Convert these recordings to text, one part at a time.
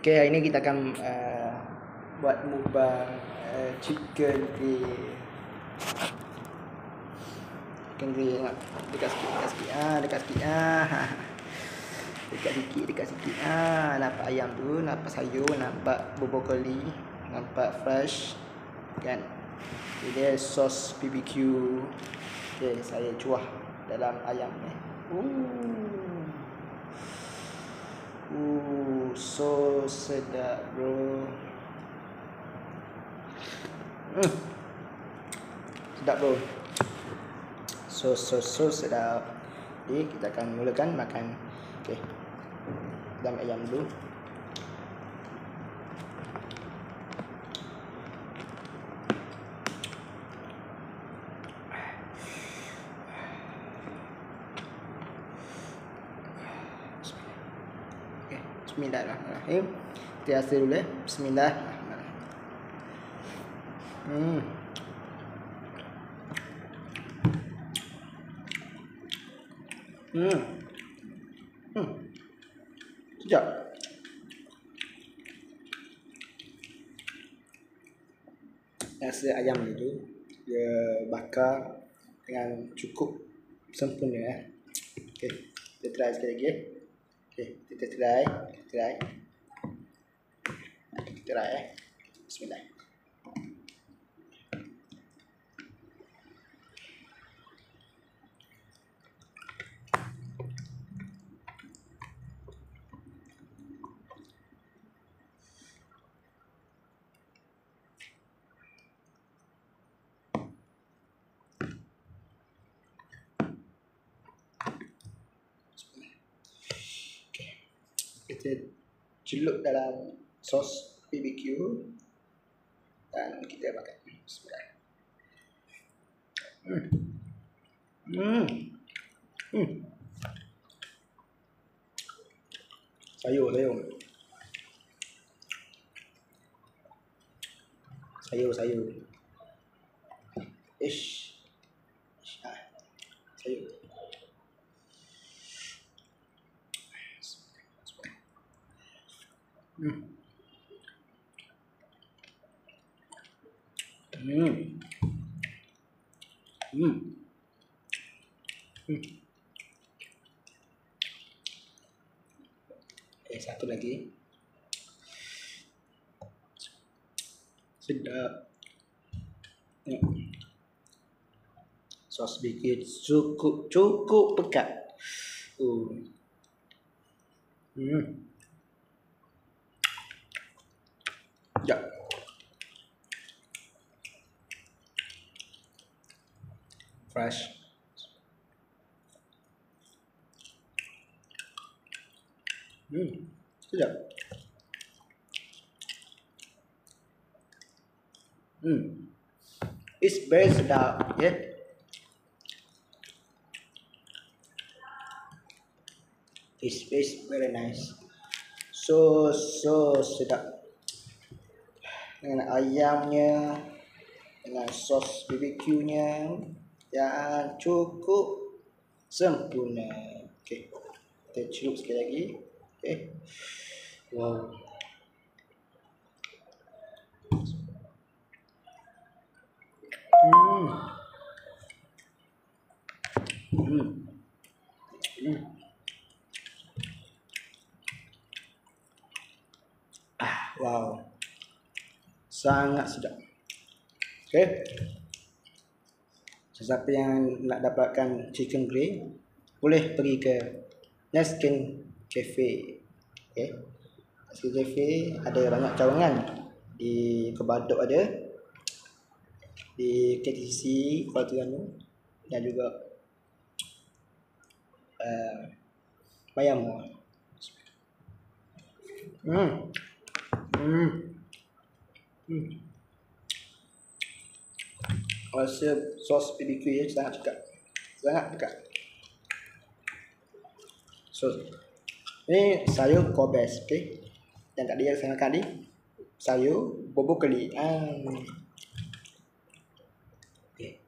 Okay, hari ni kita akan buat mukbang chicken grill. Chicken grill, dekat sikit. Dekat sikit. Nampak ayam tu, nampak sayur, nampak brokoli, nampak fresh kan. Ini sos BBQ. Okay, saya cuah dalam ayam ni. So sedap bro. Sedap bro. So sedap. Jadi kita akan mulakan makan. Okay, dalam ayam dulu. Bismillahirrahmanirrahim. Kita rasa dulu Bismillahirrahmanirrahim. Sekejap. Rasa ayam itu dia bakar dengan cukup sempurna. Okay, kita try sekali lagi. Okay, kita try. Bismillah. Kita celup dalam sos BBQ dan kita makan. Bismillah. Sayur. Sayur. Sayur. Satu lagi. Sedap. Sos bikin cukup pekat. Ya. Fresh. Sedap. It's very sedap, yeah. It's very nice. So sedap. Dengan ayamnya, dengan sos BBQ-nya yang cukup sempurna. Okay, kita celup sekali lagi. Okay. Wow. Wow. Sangat sedap. Okay. Sesiapa yang nak dapatkan chicken grill, boleh pergi ke Neskin Cafe. Okay. Neskin Cafe ada banyak cawangan. Di Kebadok ada, di KTC Kuala Terengganu, dan juga Bayam. Rasa sos BBQ ya sangat pekat. So ini sayur kobes, okay. Dan tadi yang saya makan tadi sayur brokoli. Okay.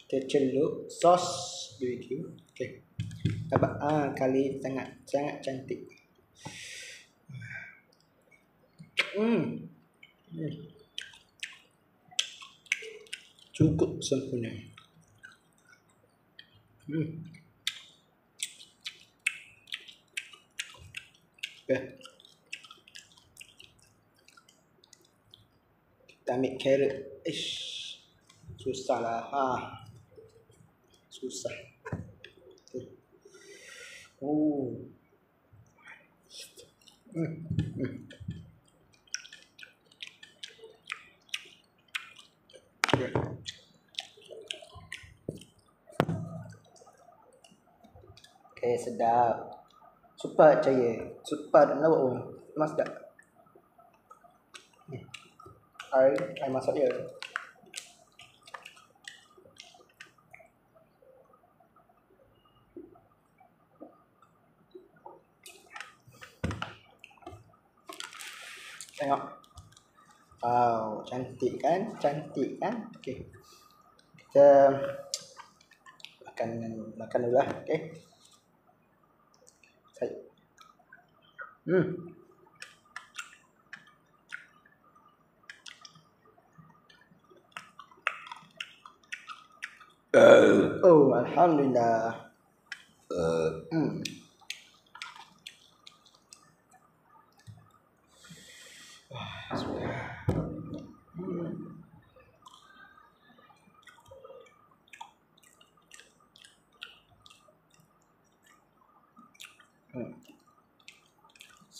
Kita celup sos BBQ. Okay. Nampak kali sangat cantik. Cukup sempurna. Okay. Kita ambil carrot. Susah lah. Susah. Okay. Okay, sedap. Super caya. Super dan lauk. Memang sedap. Air masak dia. Tengok. Wow, cantik kan? Cantik kan? Okay. Kita makan dulu lah. Okay. Oh, alhamdulillah.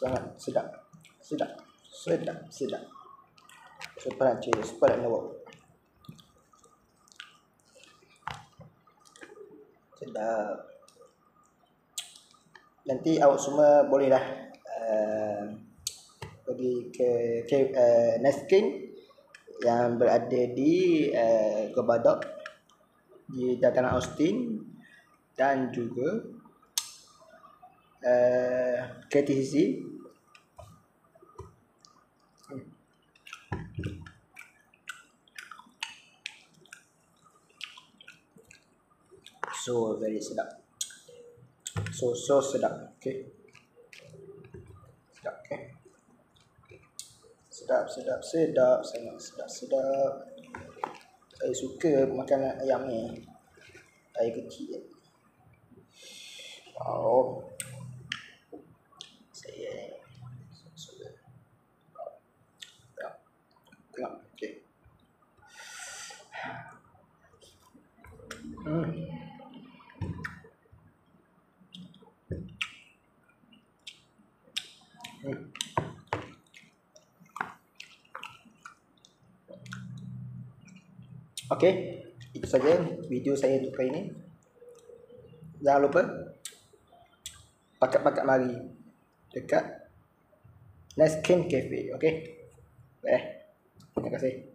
Sangat sedap. Sedap. Super cik, super lauk. Sedap. Nanti awak semua bolehlah pergi ke Neskin yang berada di Gobadok di dataran Austin dan juga KTCC. So very sedap. So sedap. Okay. Sedap. Okay. Sedap. Sangat sedap. Saya suka makan ayam ni. Ayam kecil. Wow. Saya suka. Tengok. Okay. Okey, itu saja video saya untuk kali ini. Jangan lupa pakat-pakat mari dekat Neskin Cafe. Okey. Terima kasih.